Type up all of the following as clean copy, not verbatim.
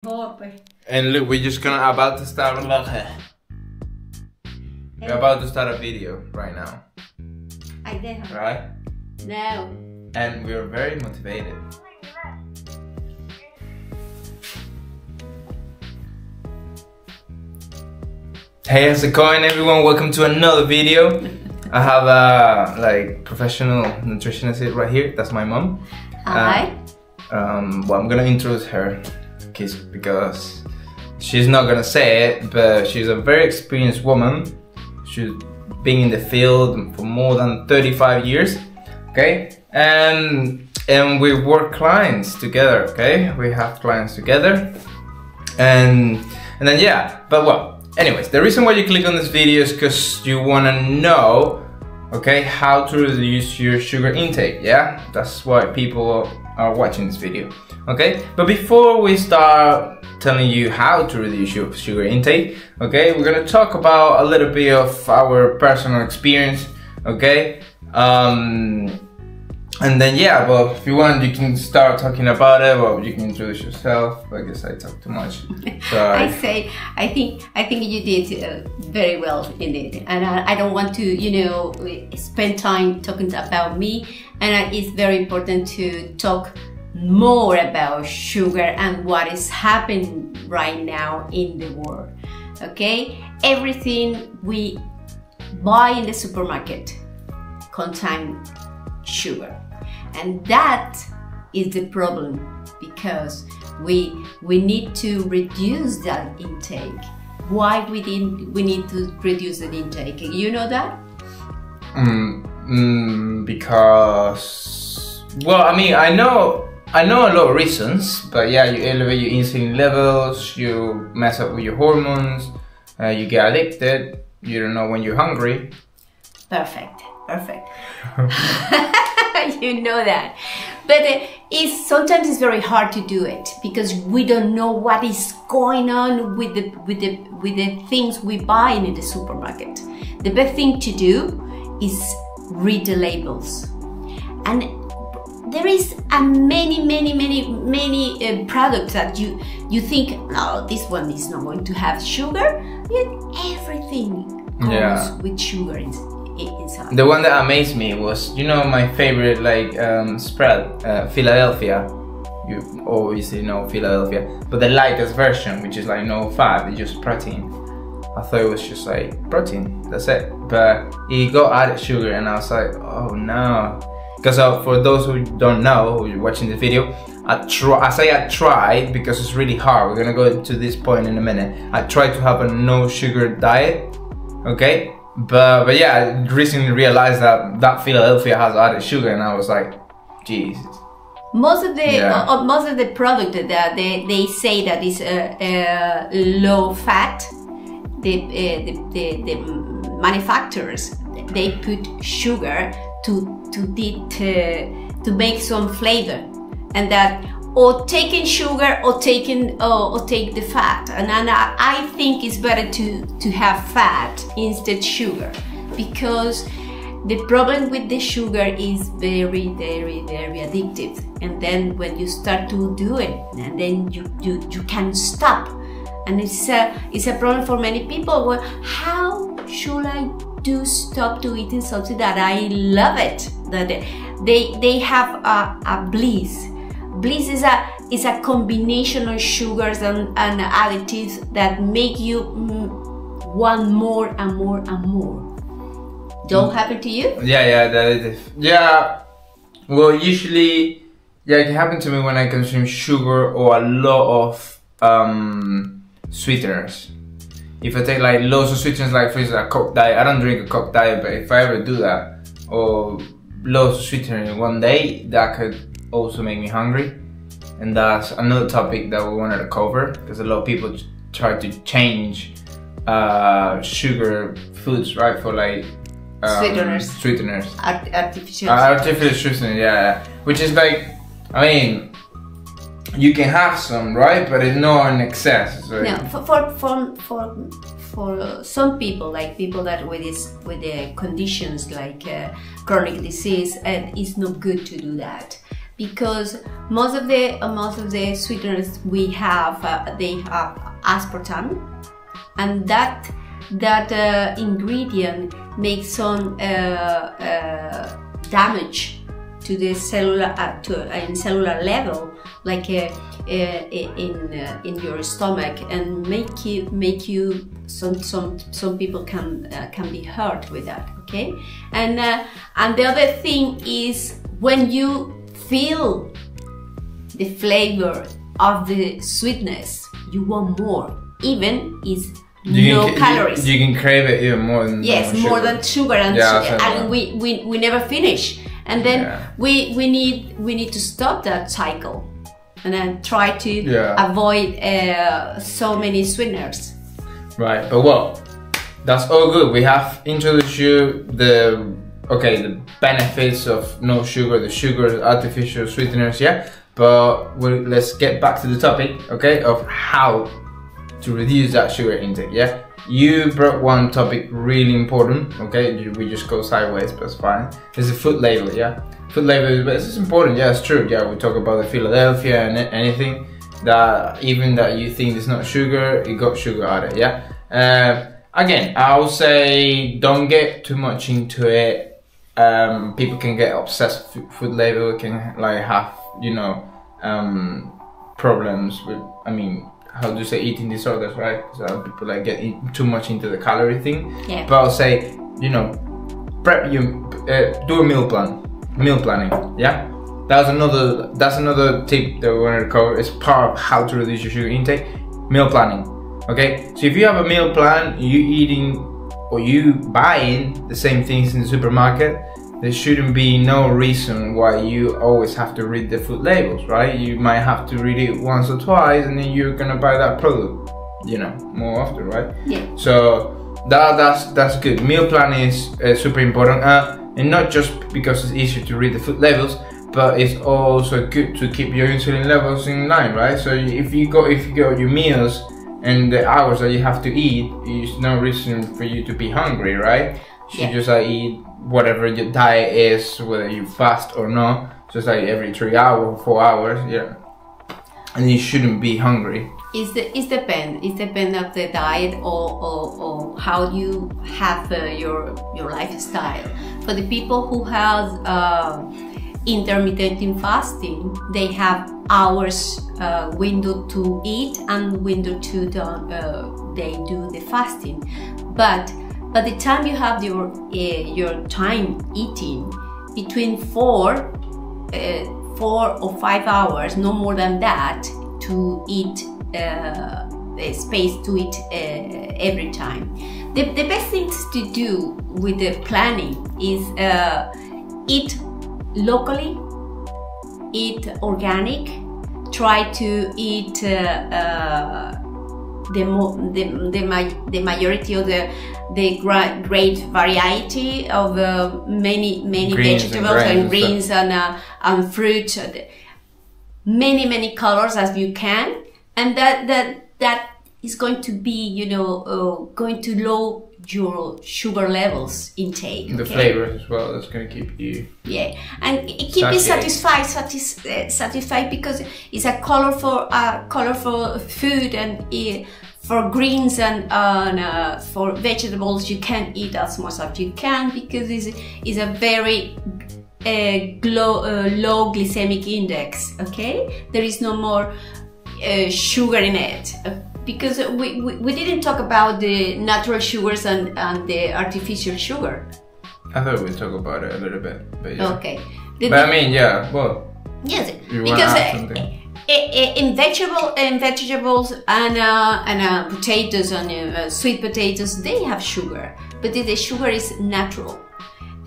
And look, we're just about to start we're about to start a video right now. I did. Right? No. And we're very motivated. Hey, how's it going, everyone? Welcome to another video. I have a professional nutritionist right here. That's my mom. Hi. Well, I'm gonna introduce her because she's not gonna say it, but she's a very experienced woman. She's been in the field for more than 35 years. Okay, and we work clients together. Okay, we have clients together, and then yeah. But well, anyways, the reason why you click on this video is because you wanna know, okay, how to reduce your sugar intake. Yeah, that's why people are watching this video. Okay, but before we start telling you how to reduce your sugar intake, okay, we're gonna talk about a little bit of our personal experience. Okay, and then yeah, well, if you want, you can start talking about it. Well, you can introduce yourself. I guess I talk too much. I think you did very well in it, and I don't want to, spend time talking about me. And it's very important to talk more about sugar and what is happening right now in the world. Okay, everything we buy in the supermarket contains sugar. And that is the problem, because we need to reduce that intake. Why we need to reduce the intake? You know that? Because, well, I mean, I know a lot of reasons, but yeah, you elevate your insulin levels, you mess up with your hormones, you get addicted, you don't know when you're hungry. Perfect. You know that, but sometimes it's very hard to do it because we don't know what is going on with the things we buy in the supermarket. The best thing to do is read the labels, and there is many products that you think, no, this one is not going to have sugar, yet everything goes with sugar inside. The one that amazed me was, my favorite spread, Philadelphia. You obviously know Philadelphia, but the lightest version, which is like no fat, it's just protein. I thought it was just like protein, that's it. But it got added sugar, and I was like, oh no. Because for those who don't know, who are watching this video, I tried because it's really hard. We're gonna go to this point in a minute. I tried to have a no sugar diet, okay? But yeah, I recently realized that Philadelphia has added sugar, and I was like, Jesus. Most of the product that they say that is low fat, the manufacturers, they put sugar to make some flavor, and that or taking sugar or take the fat, and I think it's better to have fat instead sugar, because the problem with the sugar is very addictive, and then when you start to do it, and then you can't stop, and it's a problem for many people. Well, how should I stop to eating something that I love it? That they have a bliss. Bliss is a combination of sugars and additives that make you want more and more and more. Don't happen to you? Yeah. Well, usually, yeah, it can happen to me when I consume sugar or a lot of sweeteners. If I take like loads of sweeteners, like for instance a Coke diet, I don't drink a Coke diet, but if I ever do that, or loads of sweeteners in one day, that could also make me hungry. And that's another topic that we wanted to cover, because a lot of people try to change sugar foods, right, for like sweeteners. Artificial sweeteners, yeah. Which is like, I mean, you can have some, right, but it's not in excess. So no, for some people, like people that with the conditions like chronic disease, it's not good to do that. because most of the sweeteners we have, they have aspartame, and that ingredient makes some damage to the cellular in cellular level, like in your stomach, and make you some people can be hurt with that. Okay, and the other thing is, when you feel the flavor of the sweetness, you want more, even is no calories. You can crave it even more than more than sugar, and we never finish. And then we need to stop that cycle, and then try to avoid so many sweeteners. Right, but well, that's all good. We have introduced you the benefits of no sugar, the sugar, artificial sweeteners, but let's get back to the topic, okay, of how to reduce that sugar intake, You brought one topic really important, okay, we just go sideways, but it's fine. It's the food label, Food label, but this is important, it's true, we talk about the Philadelphia and anything that, even that you think it's not sugar, it got sugar added, again, I would say don't get too much into it. People can get obsessed with food label, can like have, problems with, how do you say, eating disorders, right? So people like get too much into the calorie thing. But I'll say, prep do a meal planning. That's another tip that we wanted to cover. It's part of how to reduce your sugar intake. Meal planning. Okay, so if you have a meal plan, you eating or you buying the same things in the supermarket, there shouldn't be no reason why you always have to read the food labels, right? You might have to read it once or twice, and then you're gonna buy that product, more often, right? So that's good. Meal planning is super important, and not just because it's easier to read the food labels, but it's also good to keep your insulin levels in line, right? So if you go your meals and the hours that you have to eat, there's no reason for you to be hungry, right? You should just eat whatever your diet is, whether you fast or not, just like every 3 hours, 4 hours, and you shouldn't be hungry. It depends of the diet or how you have your lifestyle. For the people who have intermittent fasting, they have hours window to eat and window to they do the fasting. But by the time you have your time eating, between 4 or 5 hours, no more than that, to eat space to eat every time. The best things to do with the planning is eat locally, eat organic, try to eat the majority of the great variety of many greens vegetables and greens and fruit, many colors as you can, and that is going to be going to lower your sugar levels intake. The flavors as well, that's going to keep you and keep you satisfied, because it's a colorful food, and for greens and for vegetables you can eat as much as you can, because it's a very low glycemic index. Okay, there is no more sugar in it, because we didn't talk about the natural sugars and the artificial sugar. I thought we'd talk about it a little bit, but okay. Yes, because in vegetables and potatoes and sweet potatoes, they have sugar, but the sugar is natural,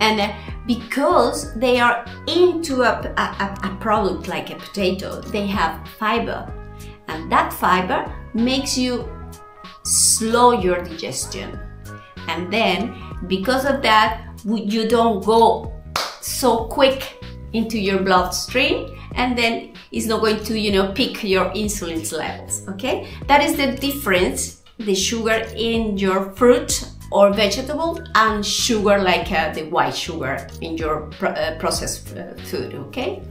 and because they are into a product like a potato, they have fiber, and that fiber makes you slow your digestion, and then because of that you don't go so quick into your bloodstream, and then it's not going to pick your insulin levels. Okay, that is the difference, the sugar in your fruit or vegetable and sugar like the white sugar in your processed food. Okay.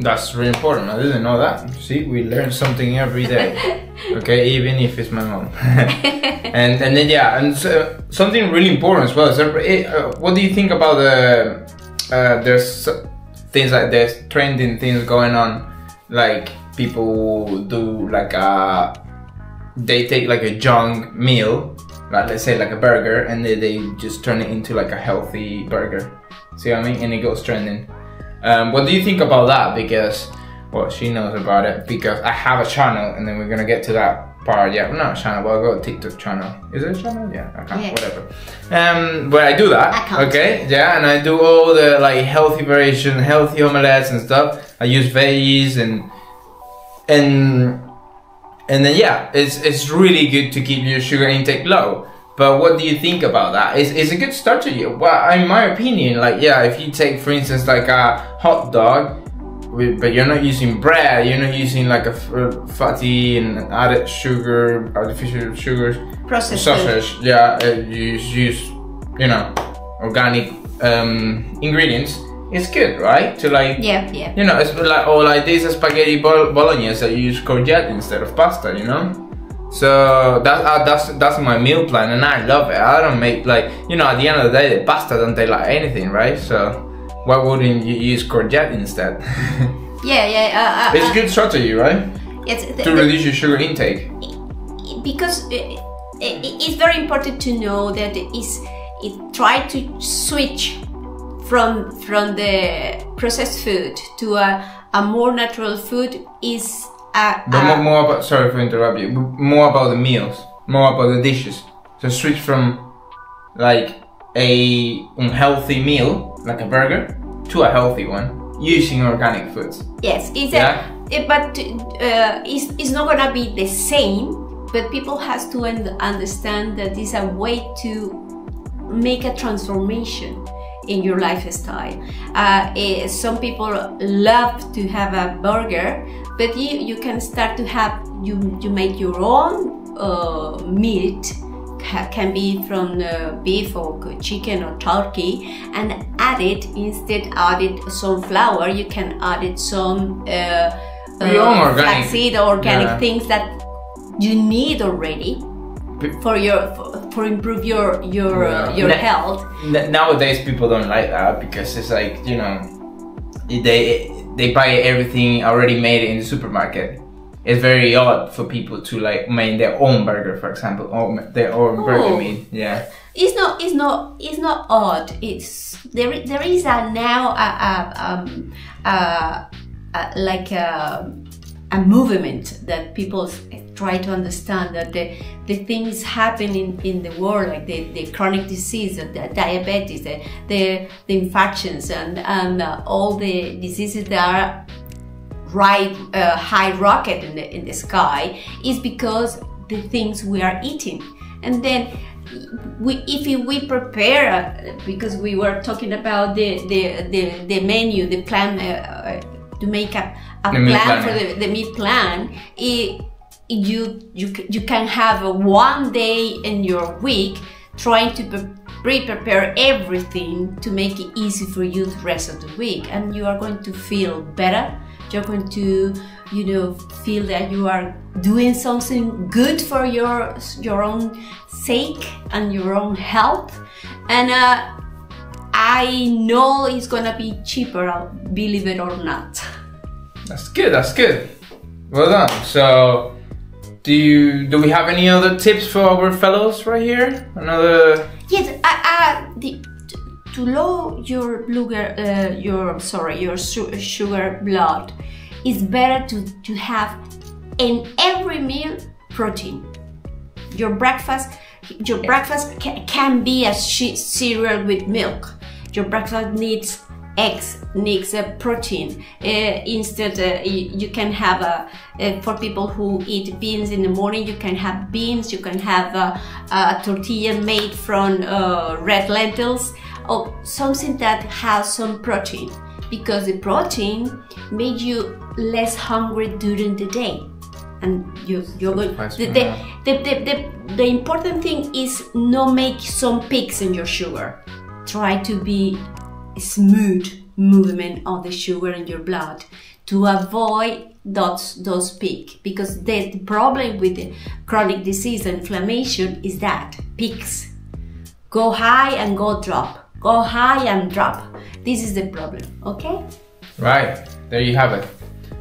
That's really important. I didn't know that. See, we learn something every day. Okay, even if it's my mom. and then yeah, and so, something really important as well. So, what do you think about there's things like there's trending things going on, like people do like they take like a junk meal, like let's say like a burger, and they just turn it into like a healthy burger. See what I mean? And it goes trending. What do you think about that? Because, well, she knows about it because I have a channel, and then we're gonna get to that part. Yeah, not a channel, but I got a TikTok channel. Is it a channel? Yeah, account, yeah. Whatever. But I do that. Okay, yeah, and I do all the like healthy variation, healthy omelettes and stuff. I use veggies and then yeah, it's really good to keep your sugar intake low. But what do you think about that? It's a good strategy. Well, in my opinion, like yeah, if you take for instance like a hot dog, but you're not using bread, you're not using like a fatty and added sugar, artificial sugars, processed sausage. Food. Yeah, you use you know organic ingredients. It's good, right? To like yeah. You know, it's like this spaghetti bolognese that you use courgette instead of pasta. You know. So that's my meal plan, and I love it. I don't make like, you know, at the end of the day the pasta don't taste like anything, right? So why wouldn't you use courgette instead? Yeah. It's a good strategy, right? It's to reduce your sugar intake. Because it's very important to know that it try to switch from the processed food to a more natural food is. But more about, sorry for interrupt you, more about the meals, more about the dishes. So switch from like a unhealthy meal, like a burger, to a healthy one, using organic foods. Yes, it's not gonna be the same, but people has to understand that it's a way to make a transformation in your lifestyle. Some people love to have a burger, but you can start to have, you make your own meat, can be from beef or chicken or turkey, and add it, instead added some flour, you can add it some flaxseed or organic things that you need already for improve your health. Nowadays people don't like that because it's like, you know, they buy everything already made in the supermarket. It's very odd for people to like make their own burger, for example, or their own burger meat. Yeah, it's not odd. It's there is a movement that people try to understand that the things happening in the world, like the chronic disease, the diabetes, the infections, and all the diseases that are high rocket in the sky, is because the things we are eating. And then if we prepare, because we were talking about the menu, the plan, to make a plan for the meal plan, you can have one day in your week trying to prepare everything to make it easy for you the rest of the week, and you are going to feel better. You're going to, you know, feel that you are doing something good for your own sake and your own health. And I know it's gonna be cheaper, believe it or not. That's good. That's good. Well done. So, do we have any other tips for our fellows right here? Another. Yes. To lower your sugar blood, it's better to have in every meal protein. Your breakfast can be a cereal with milk. Your breakfast needs eggs, needs protein. Instead, you can have for people who eat beans in the morning, you can have beans. You can have a tortilla made from red lentils, or something that has some protein, because the protein makes you less hungry during the day. And you're going. The important thing is not make some peaks in your sugar. Try to be smooth movement of the sugar in your blood to avoid those peaks, because the problem with the chronic disease and inflammation is that peaks go high and go drop, go high and drop. This is the problem. Okay, right, there you have it.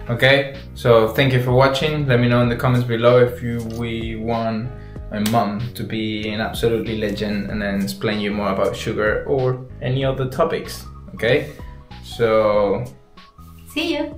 Okay, so thank you for watching. Let me know in the comments below if we want my mum to be an absolutely legend and then explain you more about sugar or any other topics. Okay, so see you.